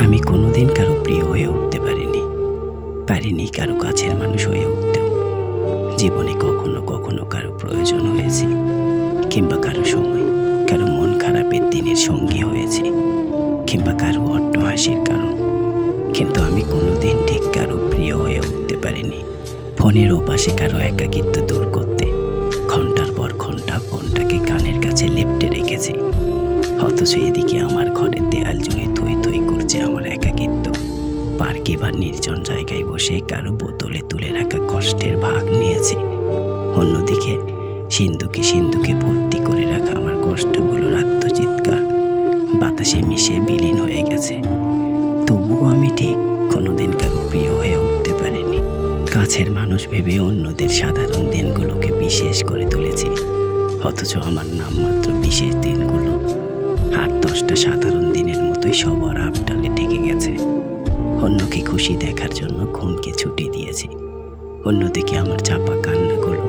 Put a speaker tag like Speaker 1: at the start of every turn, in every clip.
Speaker 1: আমি কোনোদিন কারো প্রিয় হয়ে উঠতে পারিনি কারো কাছের মানুষ হয়ে উঠতেও। জীবনে কখনো কখনো কারো প্রয়োজন হয়েছে, কিংবা কারো সময়, কারো মন খারাপের দিনের সঙ্গী হয়েছে, কিংবা কারো অট্ট হাসির কারণ। কিন্তু আমি কোনোদিন ঠিক কারো প্রিয় হয়ে উঠতে পারিনি। ফোনের ওপাশে কারো একাকিত্ব দূর করতে ঘন্টার পর ঘন্টা ফোনটাকে কানের কাছে লেপ্টে রেখেছি, অথচ এদিকে আমার ঘরের দেয়াল জুড়ে থই থই করছে আমার একাকিত্ব। পার্কে বা নির্জন জায়গায় বসে কারো বোতলে তুলে রাখা কষ্টের ভাগ নিয়েছি। অন্যদিকে সিন্ধুকে ভর্তি করে রাখা আমার কষ্টগুলোর আত্মচিৎকার বাতাসে মিশে বিলীন হয়ে গেছে। তবুও আমি ঠিক কোনোদিন কারো প্রিয় হয়ে উঠতে পারিনি। কাছের মানুষ ভেবে অন্যদের সাধারণ দিনগুলোকে বিশেষ করে তুলেছি, অথচ আমার নামমাত্র বিশেষ দিনগুলো 8-10টা সাধারণ দিনের মতোই সবার আবডালে ঠেকে গেছে। অন্যকে খুশি দেখার জন্য ঘুমকে ছুটি দিয়েছি। অন্যদিকে আমার চাপা কান্নাগুলো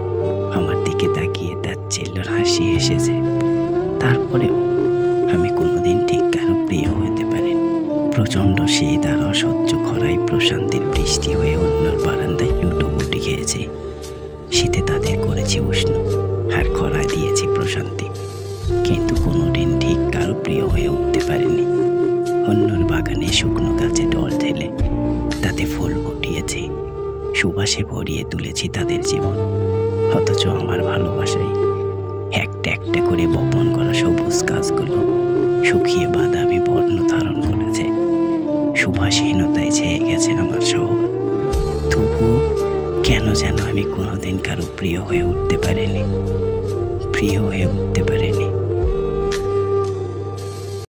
Speaker 1: আমার দিকে তাকিয়ে তার চেল্লার হাসি এসেছে। তারপরেও আমি কোনোদিন ঠিক কারো প্রিয় হতে পারিনি। প্রচণ্ড শীত আর অসহ্য খরায় প্রশান্তির বৃষ্টি হয়ে অন্যর বারান্দায় লুটোপুটি খেয়েছি। শীতে তাদের করেছি উষ্ণ, আর খরায় দিয়েছি প্রশান্তি, কিন্তু কোনোদিন ঠিক কারো প্রিয় হয়ে উঠতে পারিনি। অন্যর বাগানে শুকনো গাছে ডল ঢেলে তাতে ফুল ফুটিয়েছি, সুবাসে ভরিয়ে তুলেছি তাদের জীবন, অথচ আমার ভালোবাসায় একটা একটা করে বপন করা সবুজ গাছগুলো শুকিয়ে বাদামি বর্ণ ধারণ করেছে। সুবাসহীনতায় ছেয়ে গেছে আমার শহর। তবুও কেন যেন আমি কোনোদিন কারো প্রিয় হয়ে উঠতে পারিনি।